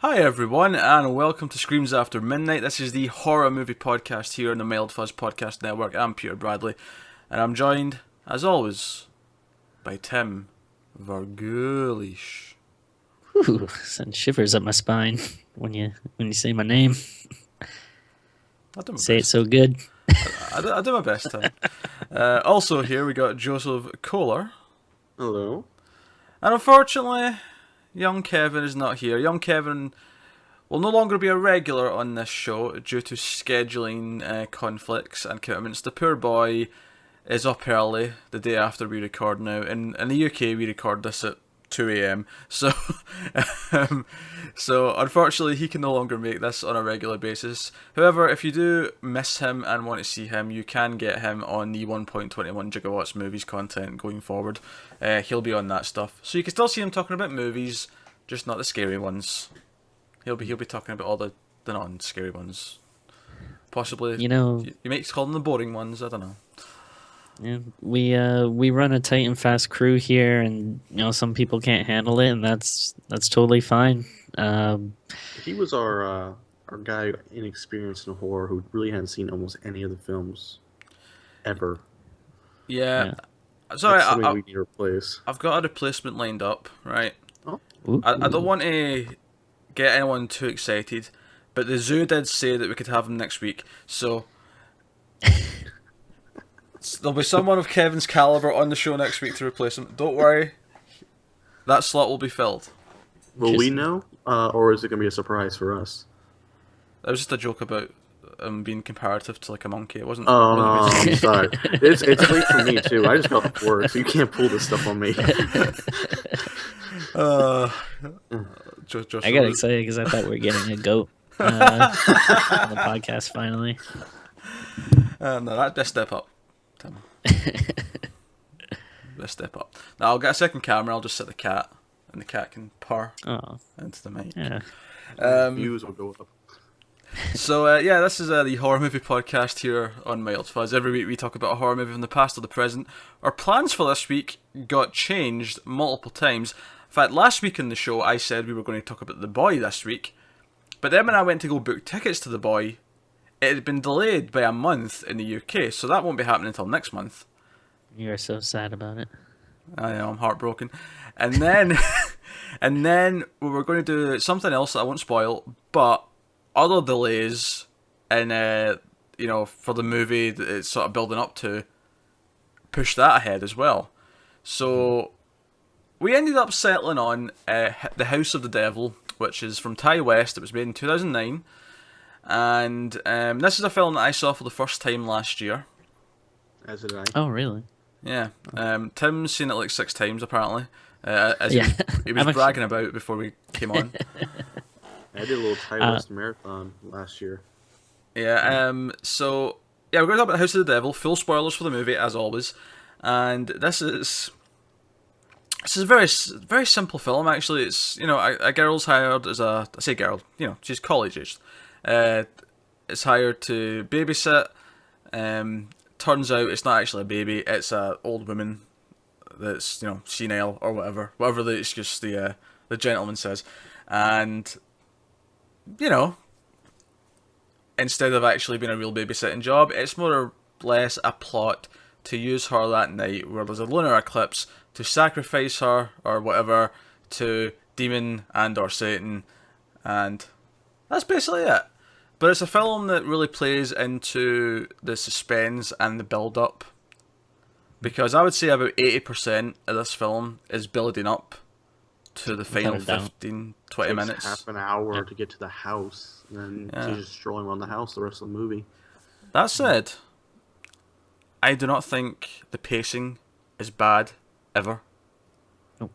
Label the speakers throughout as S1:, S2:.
S1: Hi everyone, and welcome to Screams After Midnight. This is the horror movie podcast here on the Mild Fuzz Podcast Network. I'm Peter Bradley, and I'm joined, as always, by Tim Vargulish.
S2: Ooh, send shivers up my spine when you say my name.
S1: I do my
S2: Say it
S1: best.
S2: so good.
S1: I do my best, Tim. Also here we got Joseph Kohler,
S3: Hello.
S1: and unfortunately, young Kevin is not here. Young Kevin will no longer be a regular on this show due to scheduling conflicts and commitments. The poor boy is up early the day after we record now. In the UK, we record this at 2 a.m. So, so unfortunately, he can no longer make this on a regular basis. However, if you do miss him and want to see him, you can get him on the 1.21 gigawatts movies content going forward. He'll be on that stuff, so you can still see him talking about movies, just not the scary ones. He'll be talking about all the non-scary ones. Possibly,
S2: You know,
S1: you might call them the boring ones. I don't know.
S2: yeah, we run a tight and fast crew here, and some people can't handle it, and that's totally fine.
S3: He was our guy inexperienced in horror who really hadn't seen almost any of the films ever.
S1: Yeah. Sorry,
S3: That's somebody we need to replace.
S1: I've got a replacement lined up, right?
S2: Ooh.
S1: I don't want to get anyone too excited, but the zoo did say that we could have him next week, so there'll be someone of Kevin's caliber on the show next week to replace him. Don't worry, that slot will be filled.
S3: Will we know, or is it going to be a surprise for us?
S1: That was just a joke about being comparative to like a monkey. It wasn't.
S3: Oh, no,
S1: wasn't
S3: I'm sorry. It's late for me, too. I just got off work, so you can't pull this stuff on me.
S2: I got excited because I thought we were getting a goat on the podcast finally.
S1: No, that's step up, Tim. Let's step up. Now I'll get a second camera. I'll just set the cat, and the cat can purr
S2: Oh,
S1: into the mic.
S2: yeah.
S3: Views will go up.
S1: So yeah, this is the horror movie podcast here on Mild Fuzz. Every week we talk about a horror movie from the past or the present. Our plans for this week got changed multiple times. In fact, last week in the show I said we were going to talk about The Boy this week, but then when I went to go book tickets to The Boy, it had been delayed by a month in the UK, so that won't be happening until next month.
S2: You're so sad about it.
S1: I know, I'm heartbroken. And then, and then we were going to do something else that I won't spoil, but other delays in, for the movie that it's sort of building up to, push that ahead as well. So we ended up settling on The House of the Devil, which is from Ty West. It was made in 2009. And this is a film that I saw for the first time last year.
S3: As did I.
S2: Oh, really?
S1: Yeah. Tim's seen it like 6 times, apparently. As
S2: Yeah.
S1: he was
S2: I'm
S1: bragging about before we came on.
S3: I did a little Ty West marathon last year.
S1: Yeah, so, yeah, we're going to talk about House of the Devil. Full spoilers for the movie, as always. And this is a very, very simple film, actually. It's, a girl's hired as I say girl, she's college-aged. It's hired to babysit. Turns out it's not actually a baby, it's an old woman that's, senile or whatever the excuse the gentleman says. And, instead of actually being a real babysitting job, it's more or less a plot to use her that night where there's a lunar eclipse to sacrifice her or whatever to demon and or Satan, and that's basically it. But it's a film that really plays into the suspense and the build-up, because I would say about 80% of this film is building up to the final 15, 20
S3: Takes
S1: minutes.
S3: half an hour to get to the house, and then she's just strolling around the house the rest of the movie.
S1: That said, I do not think the pacing is bad, ever.
S3: And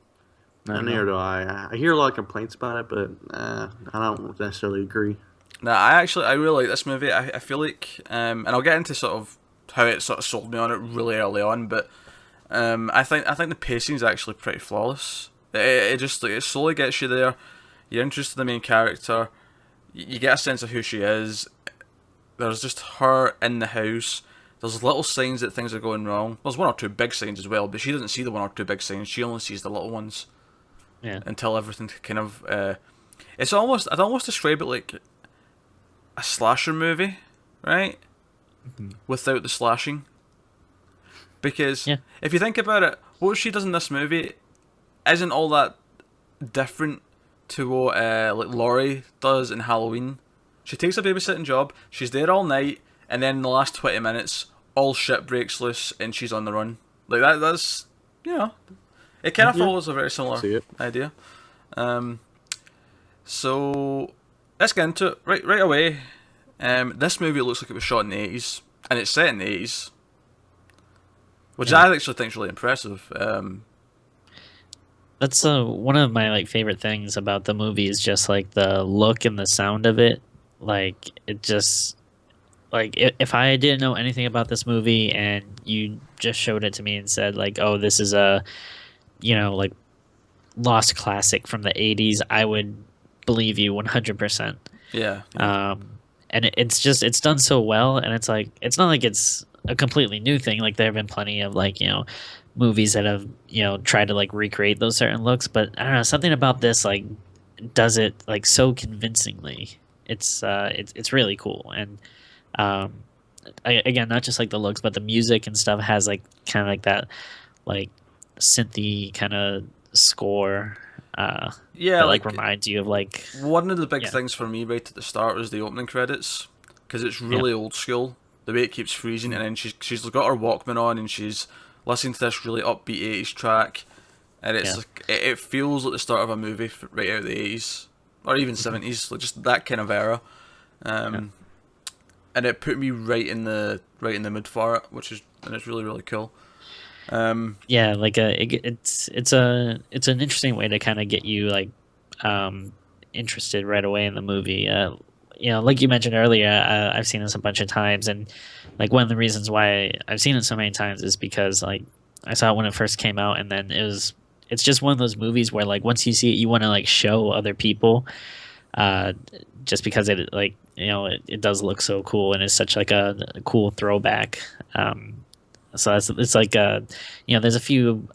S3: neither do I. I hear a lot of complaints about it, but I don't necessarily agree.
S1: Now, I really like this movie. I feel like, and I'll get into sort of how it sort of sold me on it really early on, but I think the pacing is actually pretty flawless. It slowly gets you there. You're interested in the main character. You get a sense of who she is. There's just her in the house. There's little signs that things are going wrong. There's 1 or 2 big signs as well, but she doesn't see the 1 or 2 big signs. She only sees the little ones.
S2: Yeah.
S1: Until everything kind of I'd almost describe it like a slasher movie, right? Without the slashing. Because
S2: Yeah.
S1: if you think about it, what she does in this movie isn't all that different to what like Laurie does in Halloween. She takes a babysitting job, she's there all night, and then in the last 20 minutes, all shit breaks loose and she's on the run. Like that's it kind of
S3: Yeah.
S1: follows a very similar
S3: See it.
S1: idea. So let's get into it right away. This movie looks like it was shot in the 80s, and it's set in the 80s, which I actually think is really impressive.
S2: That's one of my like favorite things about the movie is just like the look and the sound of it. Like it just like if I didn't know anything about this movie and you just showed it to me and said like, "Oh, this is a like lost classic from the 80s," I would believe you 100%.
S1: Yeah.
S2: And it's done so well, and it's like it's not like it's a completely new thing. Like there have been plenty of like movies that have tried to like recreate those certain looks, but I don't know, something about this like does it like so convincingly. It's really cool, and again, not just like the looks, but the music and stuff has like kind of like that like synthy kind of score.
S1: Yeah,
S2: that like reminds you of like
S1: one of the big
S2: yeah.
S1: things for me right at the start was the opening credits, because it's really old school. The way it keeps freezing, and then she's got her Walkman on and she's listening to this really upbeat 80s track, and it's like, it feels like the start of a movie right out of the 80s or even 70s, like just that kind of era. And it put me right in the mood for it, and it's really really cool.
S2: Yeah, like it's an interesting way to kind of get you like interested right away in the movie. Like you mentioned earlier, I've seen this a bunch of times, and like one of the reasons why I've seen it so many times is because like I saw it when it first came out, and then it's just one of those movies where like once you see it, you want to like show other people, just because it like it does look so cool and it's such like a cool throwback. So it's like there's a few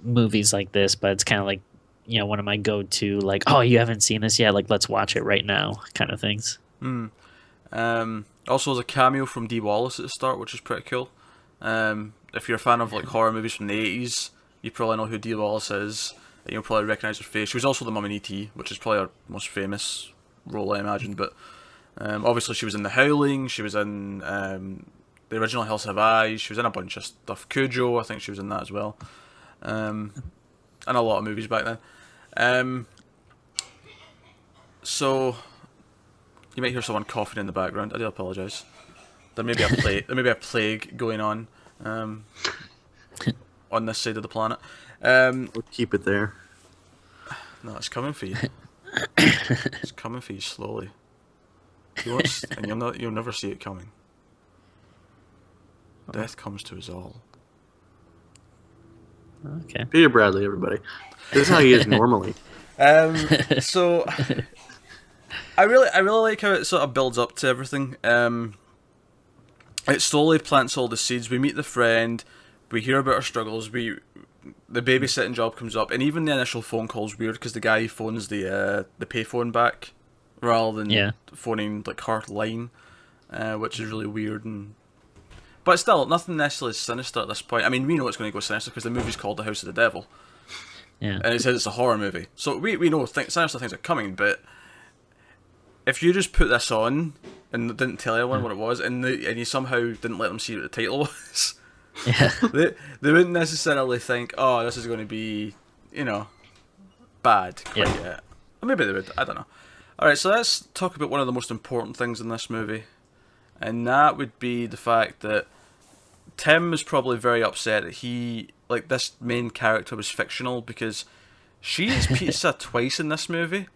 S2: movies like this, but it's kind of like one of my go-to like, oh, you haven't seen this yet, like let's watch it right now kind of things.
S1: Also, there's a cameo from Dee Wallace at the start, which is pretty cool. If you're a fan of like horror movies from the 80s, you probably know who Dee Wallace is. You'll probably recognise her face. She was also the mum in E.T., which is probably her most famous role, I imagine. But obviously, she was in The Howling. She was in the original Hills Have Eyes. She was in a bunch of stuff. Cujo, I think she was in that as well. And a lot of movies back then. So you might hear someone coughing in the background. I do apologise. There may be a plague going on this side of the planet.
S3: We'll keep it there.
S1: No, it's coming for you. It's coming for you slowly. And you'll never see it coming. Death comes to us all.
S2: Okay.
S3: Peter Bradley, everybody. This is how he is normally.
S1: So I really like how it sort of builds up to everything. It slowly plants all the seeds. We meet the friend, we hear about her struggles, the babysitting job comes up, and even the initial phone call's weird because the guy phones the payphone back rather than phoning like her line, which is really weird. But still, nothing necessarily sinister at this point. I mean, we know it's going to go sinister because the movie's called The House of the Devil.
S2: Yeah.
S1: And it says it's a horror movie. So we know sinister things are coming, but if you just put this on and didn't tell anyone what it was, and you somehow didn't let them see what the title was, they wouldn't necessarily think, oh, this is going to be, bad quite yet. Or maybe they would, I don't know. Alright, so let's talk about one of the most important things in this movie. And that would be the fact that Tim is probably very upset that this main character was fictional, because she eats pizza twice in this movie.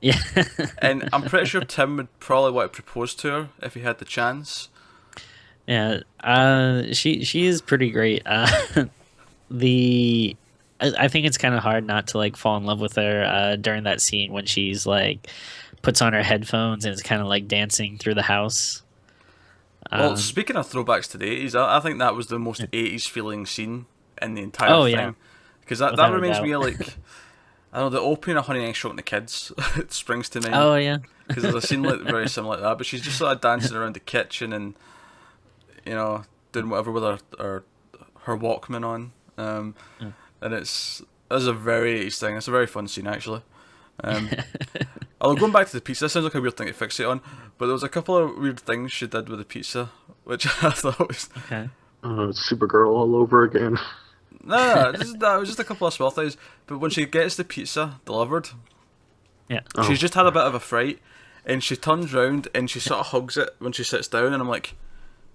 S2: Yeah.
S1: And I'm pretty sure Tim would probably want to propose to her if he had the chance.
S2: Yeah. She is pretty great. I think it's kind of hard not to like fall in love with her during that scene when she's like puts on her headphones and is kind of like dancing through the house.
S1: Well, speaking of throwbacks to the 80s, I think that was the most 80s feeling scene in the entire thing.
S2: Yeah.
S1: Because that
S2: Without a
S1: reminds
S2: doubt.
S1: me of like, I know the opening of Honey, I Shrunk the Kids it springs to mind.
S2: Oh yeah.
S1: Because there's a scene like very similar to that, but she's just sort of dancing around the kitchen and, you know, doing whatever with her Walkman on. And it's a very 80s thing. It's a very fun scene actually. Although going back to the pizza, that sounds like a weird thing to fixate on, but there was a couple of weird things she did with the pizza, which I thought was
S2: Okay.
S3: It's Supergirl all over again.
S1: no, it was just a couple of small things. But when she gets the pizza delivered,
S2: Yeah.
S1: she's just had a bit of a fright, and she turns round and she sort of hugs it when she sits down, and I'm like,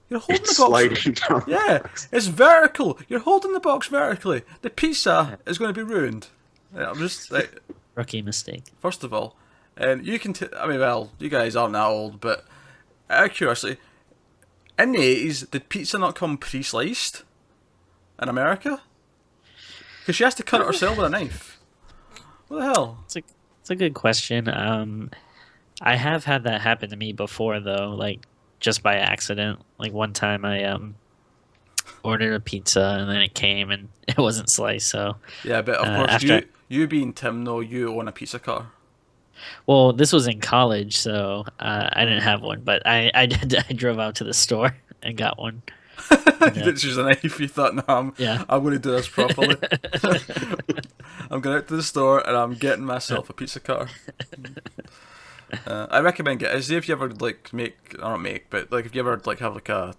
S1: "You're holding
S3: It's
S1: the box."
S3: sliding down.
S1: Yeah, it's vertical. You're holding the box vertically. The pizza is going to be ruined. Yeah, I'm just like,
S2: Rookie mistake.
S1: first of all, and you can. I mean, well, you guys aren't that old, but out of curiosity, in the 80s, did pizza not come pre-sliced in America? Because she has to cut it herself with a knife. What the hell?
S2: It's a good question. I have had that happen to me before though, like just by accident. Like one time I ordered a pizza and then it came and it wasn't sliced. So
S1: Yeah, but of course,
S2: after
S1: you being Tim, though, you own a pizza cutter.
S2: well, this was in college, so I didn't have one, but I did. I drove out to the store and got one.
S1: It's just a knife. You thought, no, I'm going to do this properly. I'm going out to the store and I'm getting myself a pizza cutter. I recommend getting. See if you ever like but if you ever like have like a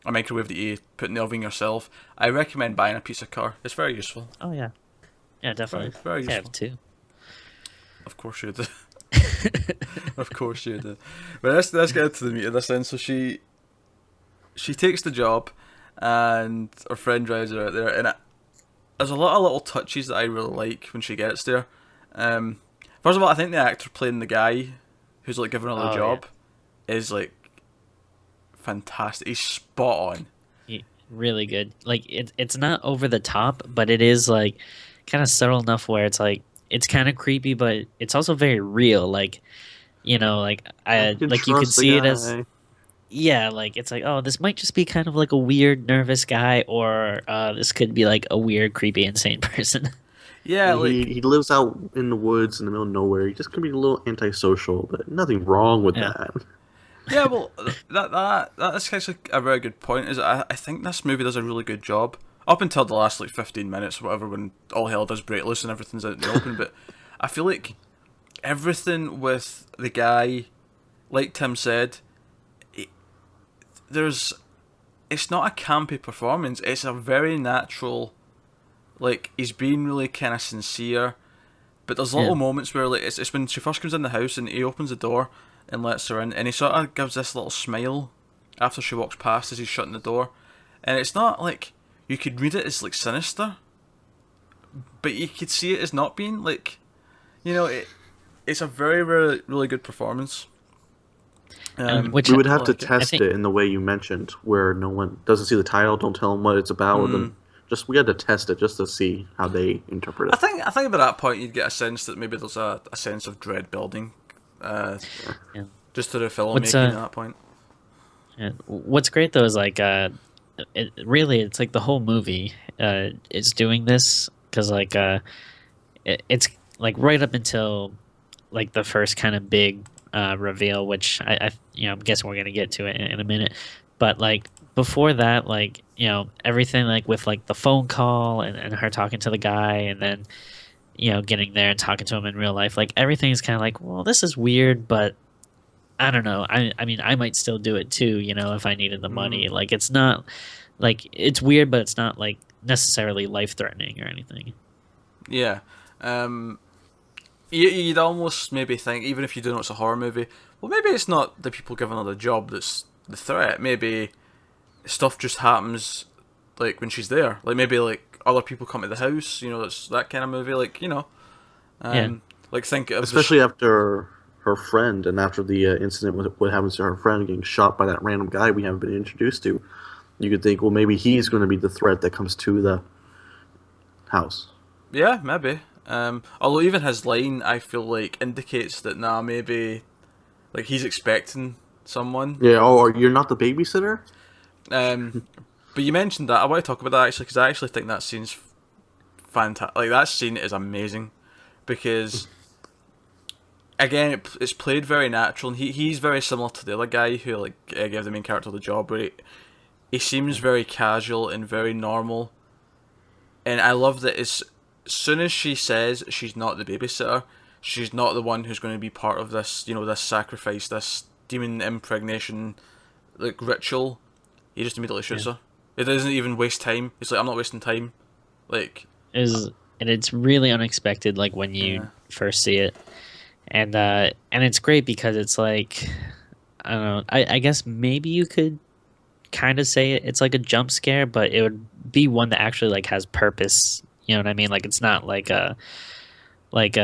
S1: microwave that you put in the oven yourself, I recommend buying a pizza cutter. It's very useful.
S2: Oh yeah, yeah, definitely.
S1: Very
S2: I
S1: useful.
S2: have two.
S1: Of course you do. Of course you do. But let's get into the meat of this then. So she takes the job, and her friend drives her out there, and there's a lot of little touches that I really like when she gets there. First of all, I think the actor playing the guy who's like giving her the job is like fantastic. He's spot on.
S2: Really good. Like it's not over the top, but it is like kind of subtle enough where it's like it's kind of creepy, but it's also very real. Like, you know, like you could see it as like it's like, oh, this might just be kind of like a weird nervous guy, or this could be like a weird creepy insane person.
S1: Yeah, like
S3: he lives out in the woods in the middle of nowhere. He just could be a little antisocial, but nothing wrong with that.
S1: yeah, well, that's actually a very good point. Is I think this movie does a really good job up until the last like 15 minutes, or whatever, when all hell does break loose and everything's out in the open. But I feel like everything with the guy, like Tim said, it's not a campy performance. It's a very natural. Like, he's being really kind of sincere, but there's little moments where, like, it's when she first comes in the house and he opens the door and lets her in, and he sort of gives this little smile after she walks past as he's shutting the door, and it's not like, you could read it as like sinister, but you could see it as not being like, you know, it's a very, very, really good performance.
S2: Which
S3: we would have to
S2: I
S3: test
S2: think-
S3: it in the way you mentioned, where no one doesn't see the title, don't tell them what it's about, and we had to test it just to see how they interpret it.
S1: I think by that point you'd get a sense that maybe there's a sense of dread building, just to the filmmaking at that point.
S2: Yeah. What's great though is like it's like the whole movie is doing this because like it's like right up until like the first kind of big reveal, which I I'm guessing we're gonna get to it in a minute, but like before that, like, you know, everything like with like the phone call and her talking to the guy and then, you know, getting there and talking to him in real life, like everything's kind of like, well, this is weird, but I don't know. I mean, I might still do it too, you know, if I needed the money. Like, it's not like it's weird, but it's not like necessarily life threatening or anything.
S1: Yeah. You'd almost maybe think, even if you do know it's a horror movie, well, maybe it's not the people giving her the job that's the threat. Maybe stuff just happens, like, when she's there. Like, maybe, like, other people come to the house, you know, it's that kind of movie, like, you know. Like, think of...
S3: Especially after her friend, and after the incident with what happens to her friend getting shot by that random guy we haven't been introduced to. You could think, well, maybe he's going to be the threat that comes to the house.
S1: Yeah, maybe. Although even his line, I feel like, indicates that, maybe, like, he's expecting someone.
S3: Yeah, or you're not the babysitter?
S1: But you mentioned that. I want to talk about that, actually, because I actually think that scene's fantastic. Like, that scene is amazing. because again, it's played very natural, and he's very similar to the other guy who like gave the main character the job, where he seems very casual and very normal, and I love that as soon as she says she's not the babysitter, she's not the one who's going to be part of this, this sacrifice, this demon impregnation, like ritual. He just immediately shoots her. It doesn't even waste time. It's like, I'm not wasting time. Like,
S2: and it's really unexpected, like when you first see it, and it's great because it's like, I don't know. I guess maybe you could kind of say it's like a jump scare, but it would be one that actually like has purpose. You know what I mean? Like it's not like like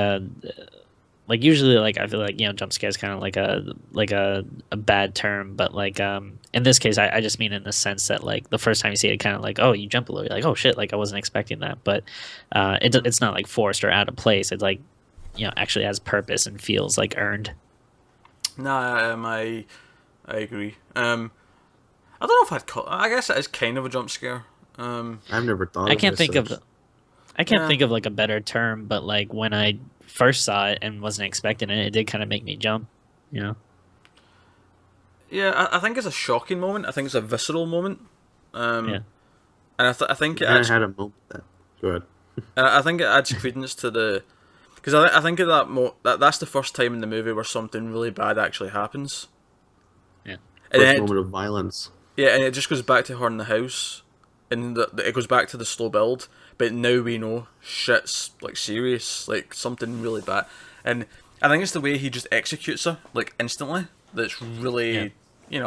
S2: usually like I feel like jump scare is kind of like a bad term, but like in this case I just mean in the sense that like the first time you see it, kind of like, oh, you jump a little, you're like, oh shit, like I wasn't expecting that, but it's not like forced or out of place. It's like actually has purpose and feels like earned.
S1: Nah, I agree. I don't know if I'd call. I guess it is kind of a jump scare.
S3: I've never thought.
S2: I can't think of like a better term, but like when I first saw it and wasn't expecting it, it did kind of make me jump.
S1: Yeah, I think it's a shocking moment. I think it's a visceral moment. And I think it adds,
S3: had a moment. Go ahead.
S1: I think it adds credence to the, because I think at that's the first time in the movie where something really bad actually happens.
S2: Yeah.
S3: First moment of violence.
S1: Yeah, and it just goes back to her in the house, and it goes back to the slow build. But now we know shit's like serious, like something really bad. And I think it's the way he just executes her like instantly that's really,
S2: He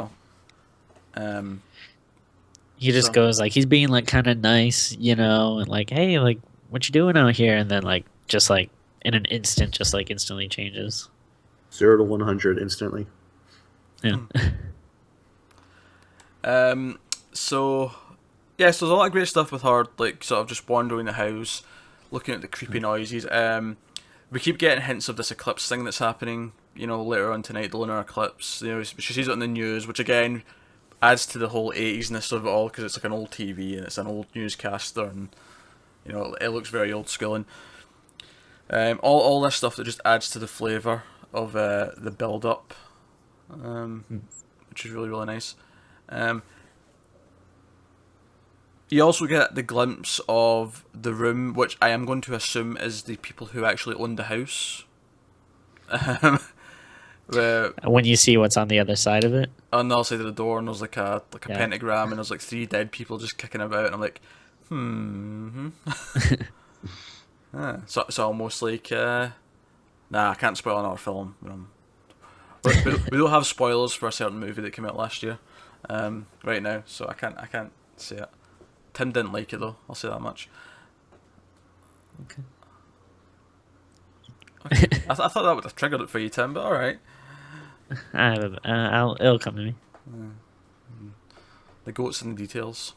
S2: just goes like, he's being like kind of nice, and like, hey, like what you doing out here? And then like just like in an instant, just like instantly changes.
S3: 0 to 100 instantly.
S2: Yeah.
S1: So there's a lot of great stuff with her, like sort of just wandering the house, looking at the creepy noises. We keep getting hints of this eclipse thing that's happening, later on tonight, the lunar eclipse. She sees it on the news, which again adds to the whole 80s-ness of it all, because it's like an old TV and it's an old newscaster, and it looks very old school, and all this stuff that just adds to the flavour of the build-up, which is really, really nice. You also get the glimpse of the room, which I am going to assume is the people who actually own the house.
S2: When you see what's on the other side of it?
S1: On the other side of the door, and there's like a pentagram, and there's like 3 dead people just kicking about, and I'm like, So it's almost like, nah, I can't spoil another film. We don't have spoilers for a certain movie that came out last year, right now, so I can't say it. Tim didn't like it though. I'll say that much.
S2: Okay.
S1: I thought that would have triggered it for you, Tim, but all right.
S2: It'll come to me.
S1: The goats and the details.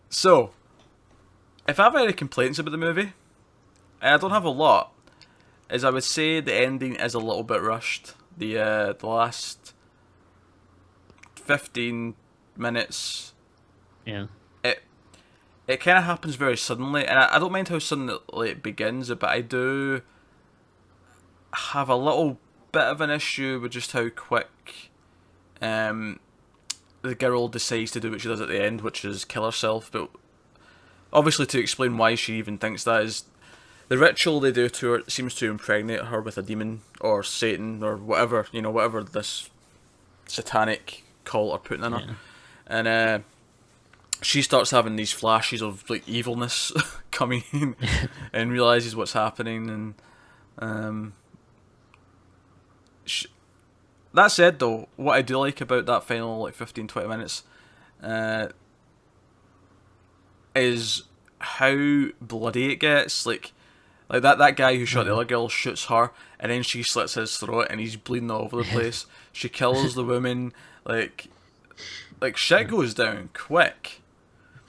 S1: So, if I have any complaints about the movie, I don't have a lot. As I would say, the ending is a little bit rushed. The last 15 minutes.
S2: Yeah.
S1: It kind of happens very suddenly, and I don't mind how suddenly it begins, but I do have a little bit of an issue with just how quick the girl decides to do what she does at the end, which is kill herself. But obviously, to explain why she even thinks that is, the ritual they do to her seems to impregnate her with a demon or Satan or whatever, whatever this satanic cult are putting in her. And she starts having these flashes of like evilness coming in and realizes what's happening. And that said, though, what I do like about that final like 15-20 minutes is how bloody it gets. Like that guy who shot the other girl shoots her, and then she slits his throat, and he's bleeding all over the place. She kills the woman. Like shit goes down quick.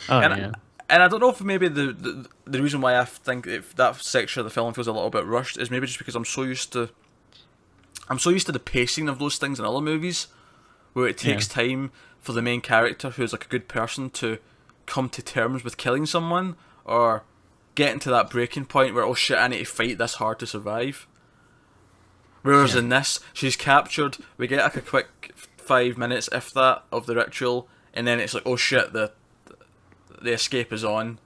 S1: And I don't know if maybe the reason why I think if that section of the film feels a little bit rushed is maybe just because I'm so used to the pacing of those things in other movies, where it takes time for the main character, who's like a good person, to come to terms with killing someone or getting to that breaking point where, oh shit, I need to fight this hard to survive. Whereas in this, she's captured. We get like a quick 5 minutes, if that, of the ritual, and then it's like, oh shit, the escape is on.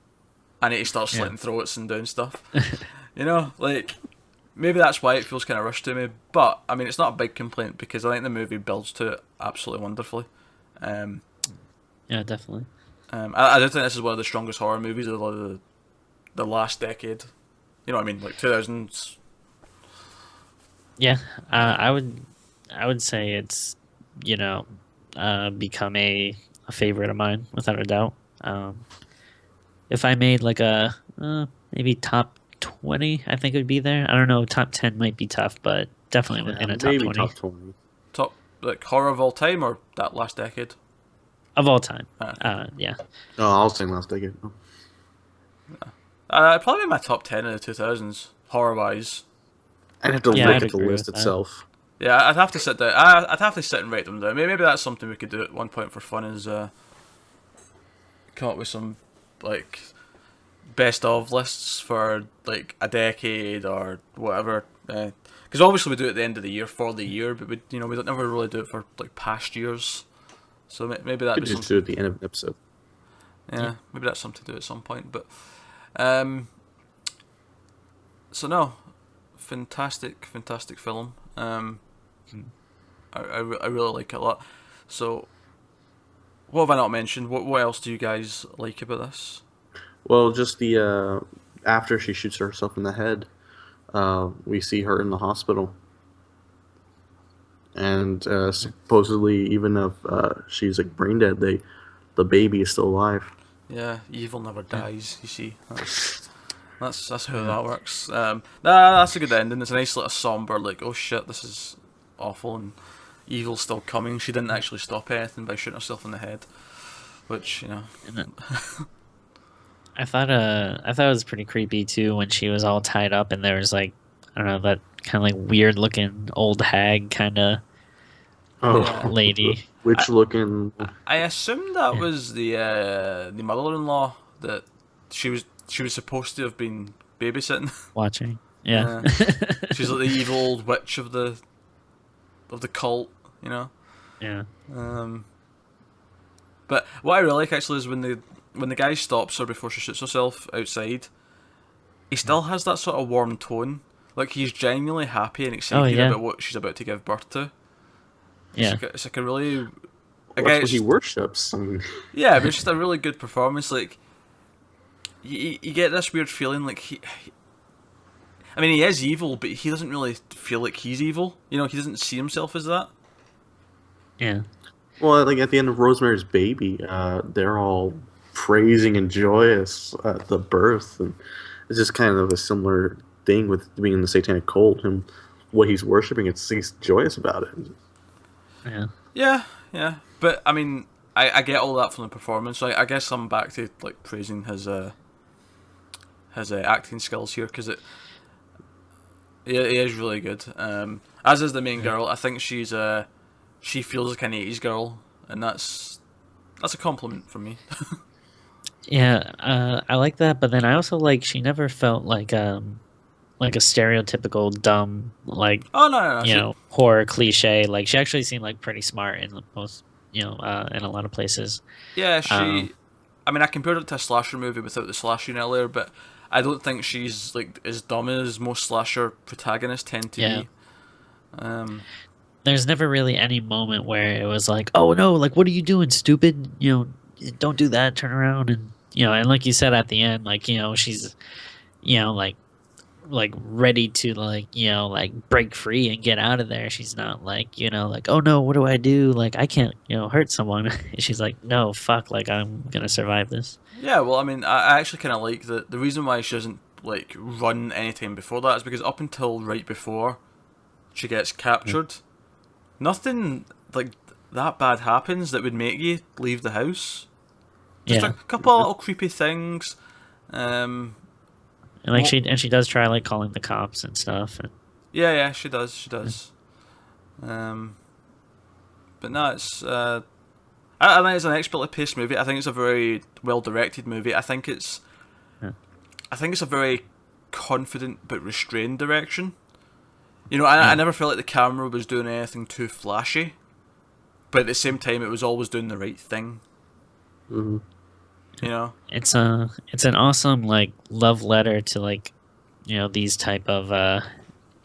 S1: I need to start slitting throats and doing stuff. You know, like, maybe that's why it feels kind of rushed to me. But I mean, it's not a big complaint because I think the movie builds to it absolutely wonderfully.
S2: Yeah, definitely.
S1: I do think this is one of the strongest horror movies of the last decade. You know what I mean? Like 2000s.
S2: Yeah, I would say it's, you know, become a favorite of mine without a doubt. If I made like a maybe top 20, I think it would be there. I don't know, top 10 might be tough, but definitely in a top
S3: maybe
S2: 20.
S3: top 20.
S1: Top, like, horror of all time or that last decade?
S2: Of all time. Yeah.
S3: Oh, I was saying last decade.
S1: Probably in my top 10 in the 2000s, horror-wise.
S3: I'd have to
S2: Yeah,
S3: look
S2: I'd
S3: at the
S2: agree
S3: list
S2: with that.
S3: itself.
S1: Yeah, I'd have to sit down. I'd have to sit and write them down. Maybe that's something we could do at one point for fun, is come up with some, like, best of lists for, like, a decade or whatever. Because obviously we do it at the end of the year for the year, but we don't never really do it for, like, past years. So maybe that'd
S3: Could
S1: be
S3: just
S1: something.
S3: do it at the end of an episode.
S1: Yeah, maybe that's something to do at some point. But so no, fantastic film. I really like it a lot. So what have I not mentioned? What else do you guys like about this?
S3: Well, just the after she shoots herself in the head, we see her in the hospital, and supposedly even if she's like brain dead, the baby is still alive.
S1: Yeah, evil never dies. You see, that's how that works. That's a good ending. It's a nice little somber, like, oh shit, this is awful, and evil's still coming. She didn't actually stop anything by shooting herself in the head, which, you know.
S2: I thought it was pretty creepy too when she was all tied up and there was like, I don't know, that kind of like weird looking old hag kind of
S3: Oh,
S2: lady.
S3: Witch looking.
S1: I assumed that was the mother-in-law that she was supposed to have been babysitting.
S2: Watching. Yeah.
S1: She's like the evil old witch of the cult, you know.
S2: Yeah.
S1: But what I really like actually is when the guy stops her before she shoots herself outside, he still has that sort of warm tone. Like, he's genuinely happy and excited about what she's about to give birth to.
S2: Yeah.
S1: It's like a really...
S3: That's what he worships. I mean,
S1: Yeah, but it's just a really good performance. Like, you get this weird feeling like I mean, he is evil, but he doesn't really feel like he's evil. You know, he doesn't see himself as that.
S2: Yeah.
S3: well, like at the end of Rosemary's Baby, they're all praising and joyous at the birth, and it's just kind of a similar thing with being in the satanic cult and what he's worshiping. He's joyous about it.
S2: Yeah.
S1: Yeah. But I mean, I get all that from the performance. So I guess I'm back to like praising his acting skills here, because he is really good. As is the main girl. I think she feels like an 80s girl, and that's a compliment from me.
S2: Yeah, I like that, but then I also like she never felt like a stereotypical dumb, like,
S1: Oh no,
S2: you know, horror cliche. Like, she actually seemed like pretty smart in the most, you know, in a lot of places.
S1: Yeah, I mean, I compared it to a slasher movie without the slashing earlier, but I don't think she's like as dumb as most slasher protagonists tend to be.
S2: There's never really any moment where it was like, oh no, like, what are you doing, stupid? You know, don't do that. Turn around, and you know, and like you said at the end, like, you know, she's, you know, like ready to, like, you know, like break free and get out of there. She's not like, you know, like, oh no, what do I do? Like, I can't, you know, hurt someone. She's like, no, fuck, like, I'm gonna survive this.
S1: Yeah, well, I mean, I actually kind of like the reason why she doesn't like run anytime before that is because up until right before she gets captured, nothing like that bad happens that would make you leave the house. Just a couple of little creepy things.
S2: And like, she does try like calling the cops and stuff. And...
S1: Yeah, she does. But no, it's I think it's an expertly paced movie. I think it's a very well directed movie. I think it's I think it's a very confident but restrained direction. You know, I never felt like the camera was doing anything too flashy, but at the same time, it was always doing the right thing.
S3: Mm-hmm.
S1: You know,
S2: It's an awesome like love letter to like, you know, these type of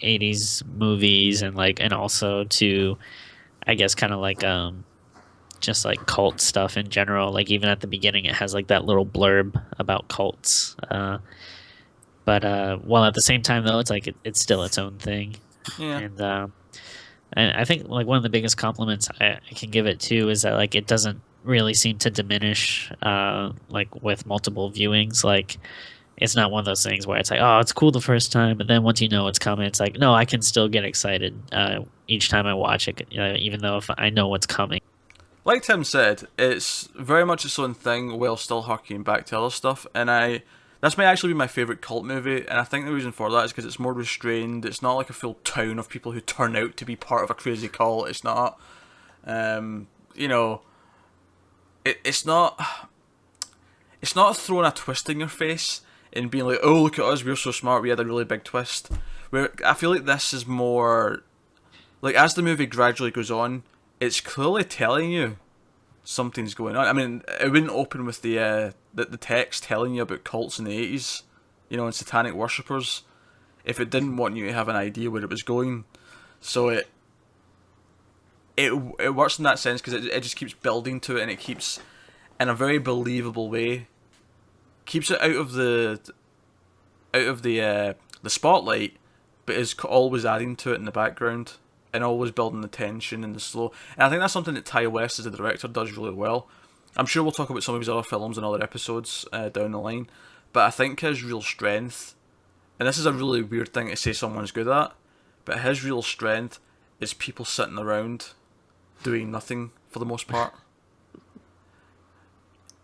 S2: 80s movies, and like, and also to, I guess, kind of like just like cult stuff in general. Like even at the beginning, it has like that little blurb about cults. But while at the same time though, it's like it's still its own thing.
S1: yeah.
S2: And I think like one of the biggest compliments I can give it too is that like it doesn't really seem to diminish like with multiple viewings. Like it's not one of those things where it's like, oh, it's cool the first time, but then once you know it's coming, it's like, no, I can still get excited each time I watch it, even though if I know what's coming.
S1: Like Tim said, it's very much its own thing while still harking back to other stuff, and this may actually be my favourite cult movie, and I think the reason for that is because it's more restrained. It's not like a full town of people who turn out to be part of a crazy cult. It's not, you know, it's not throwing a twist in your face and being like, oh, look at us, we're so smart, we had a really big twist. Where I feel like this is more, like as the movie gradually goes on, it's clearly telling you something's going on. I mean, it wouldn't open with the text telling you about cults in the 80s, you know, and satanic worshippers, if it didn't want you to have an idea where it was going. So it works in that sense because it just keeps building to it, and it keeps, in a very believable way, keeps it out of the spotlight, but is always adding to it in the background and always building the tension and the slow. And I think that's something that Ty West as a director does really well. I'm sure we'll talk about some of his other films in other episodes down the line, but I think his real strength, and this is a really weird thing to say someone's good at, but his real strength is people sitting around doing nothing for the most part.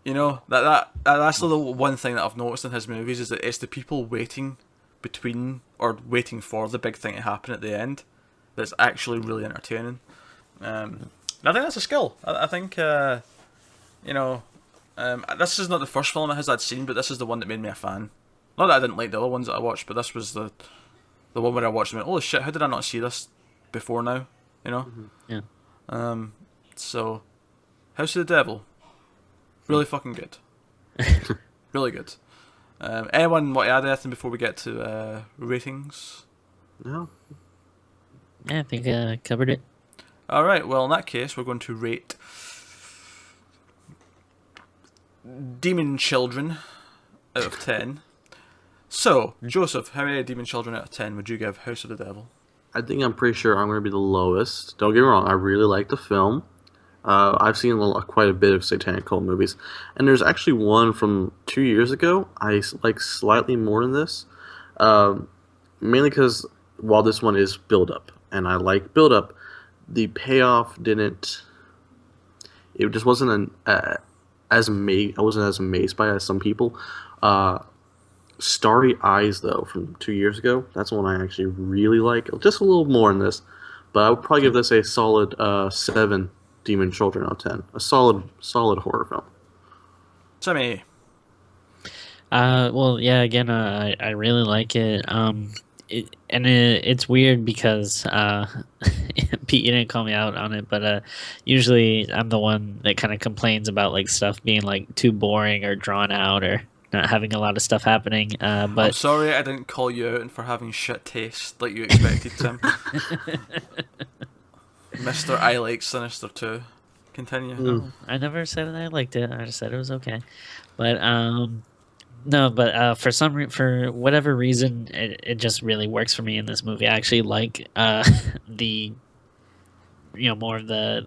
S1: You know, that's the one thing that I've noticed in his movies, is that it's the people waiting between, or waiting for the big thing to happen at the end, that's actually really entertaining. And I think that's a skill. I think, you know, this is not the first film of his I'd seen, but this is the one that made me a fan. Not that I didn't like the other ones that I watched, but this was the one where I watched and went, holy shit, how did I not see this before now? You know?
S2: Yeah.
S1: So, House of the Devil. Really fucking good. Really good. Anyone want to add anything before we get to ratings?
S3: No.
S2: Yeah, I think I covered it.
S1: Alright, well in that case we're going to rate Demon Children out of 10. So, Joseph, how many Demon Children out of 10 would you give House of the Devil?
S3: I think I'm pretty sure I'm going to be the lowest. Don't get me wrong, I really like the film. I've seen quite a bit of satanic cult movies, and there's actually one from 2 years ago I like slightly more than this, mainly because while this one is build-up, and I like build-up, the payoff didn't... It just wasn't I wasn't as amazed by it as some people. Starry Eyes, though, from 2 years ago, that's one I actually really like. Just a little more in this, but I would probably give this a solid 7 Demon Children out of 10. A solid horror film.
S1: Timmy.
S2: Well, yeah, again, I really like it. It's weird because Pete, you didn't call me out on it, but usually I'm the one that kind of complains about like stuff being like too boring or drawn out or not having a lot of stuff happening. But
S1: I'm sorry I didn't call you out for having shit taste like you expected, Tim. Mr. I like Sinister 2. Continue.
S2: I never said that I liked it. I just said it was okay. But no, but for whatever reason, it just really works for me in this movie. I actually like the more of the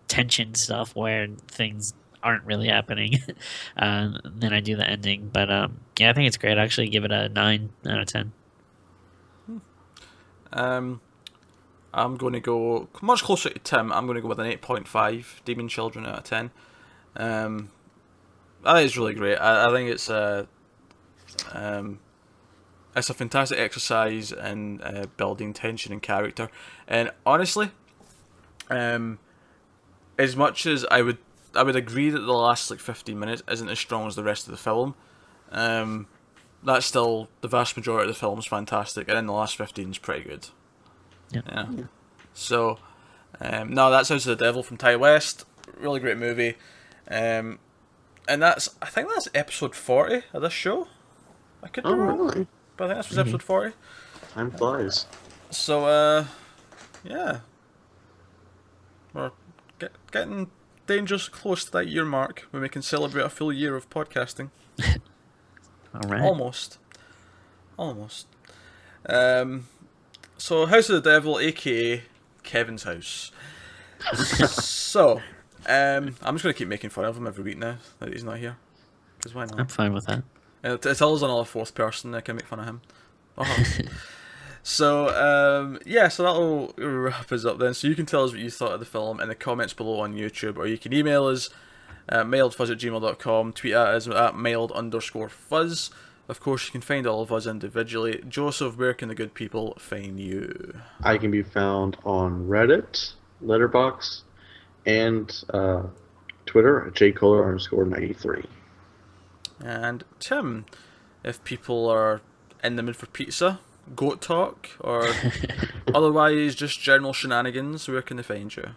S2: tension stuff where things aren't really happening. Then I do the ending, but yeah, I think it's great. I actually give it a 9 out of 10.
S1: I'm going to go much closer to Tim. I'm going to go with an 8.5 Demon Children out of 10. I think it's really great. I think it's a fantastic exercise in building tension and character. And honestly, as much as I would agree that the last like 15 minutes isn't as strong as the rest of the film, that's still the vast majority of the film's fantastic, and then the last 15 is pretty good.
S2: Yeah.
S1: So, no, that's House of the Devil from Ty West. Really great movie. And I think that's episode 40 of this show. I could be wrong,
S3: really?
S1: but I think this was episode 40.
S3: Time flies.
S1: So, yeah. We're getting dangerously close to that year mark when we can celebrate a full year of podcasting.
S2: All right.
S1: Almost. So, House of the Devil, aka Kevin's house. So, I'm just going to keep making fun of him every week now that he's not here. Because why not?
S2: I'm fine with that.
S1: It's always another fourth person that can make fun of him. So, so that'll wrap us up then. So you can tell us what you thought of the film in the comments below on YouTube, or you can email us at mailedfuzz@gmail.com, tweet at us at mailed_fuzz. Of course, you can find all of us individually. Joseph, where can the good people find you?
S3: I can be found on Reddit, Letterboxd, and Twitter at jkohler_93.
S1: And Tim, if people are in the mood for pizza, goat talk, or otherwise just general shenanigans, where can they find you?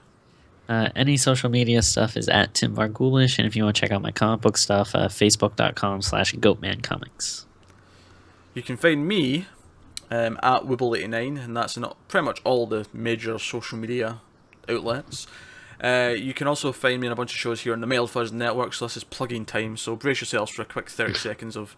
S2: Any social media stuff is at Tim Vargulish, and if you want to check out my comic book stuff, facebook.com/goatmancomics.
S1: You can find me at Wibble89, and that's in pretty much all the major social media outlets. You can also find me in a bunch of shows here on the Mailed Fuzz Network, so this is plugging time, so brace yourselves for a quick 30 seconds of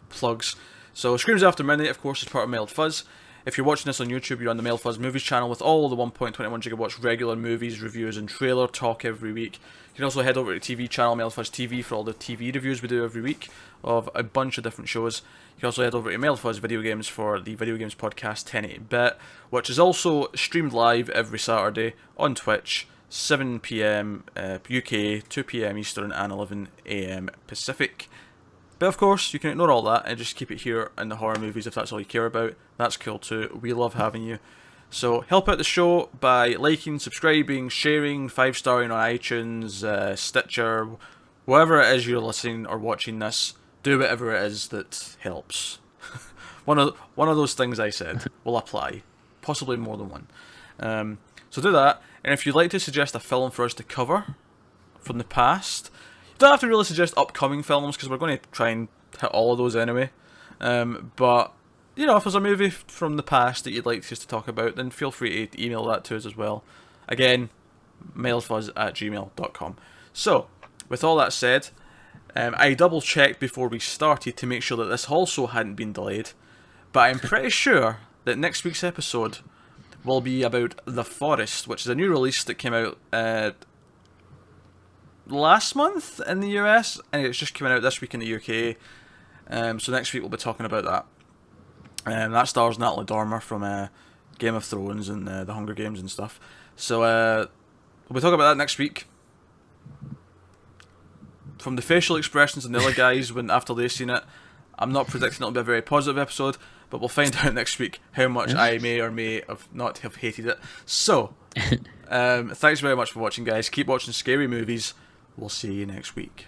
S1: plugs. So Screams After Midnight, of course, is part of Mailed Fuzz. If you're watching this on YouTube, you're on the Mailed Fuzz Movies channel with all the 1.21 gigawatts regular movies, reviews, and trailer talk every week. You can also head over to the TV channel, Mailed Fuzz TV, for all the TV reviews we do every week of a bunch of different shows. You can also head over to Mailed Fuzz Video Games for the Video Games Podcast 1080-bit, which is also streamed live every Saturday on Twitch, 7 PM UK, 2 PM Eastern, and 11 AM Pacific. But of course, you can ignore all that and just keep it here in the horror movies if that's all you care about. That's cool too. We love having you. So help out the show by liking, subscribing, sharing, 5-starring on iTunes, Stitcher, wherever it is you're listening or watching this. Do whatever it is that helps. one of those things I said will apply. Possibly more than one. So do that. And if you'd like to suggest a film for us to cover from the past, you don't have to really suggest upcoming films because we're going to try and hit all of those anyway. But, you know, if there's a movie from the past that you'd like us to talk about, then feel free to email that to us as well. Again, mailedfuzz@gmail.com. So, with all that said, I double checked before we started to make sure that this also hadn't been delayed. But I'm pretty sure that next week's episode will be about The Forest, which is a new release that came out last month in the US, and it's just coming out this week in the UK. So next week we'll be talking about that. That stars Natalie Dormer from Game of Thrones and The Hunger Games and stuff. So we'll be talking about that next week. From the facial expressions of the other guys when after they've seen it, I'm not predicting it'll be a very positive episode, but we'll find out next week how much I may or may not have hated it. So, thanks very much for watching, guys. Keep watching scary movies. We'll see you next week.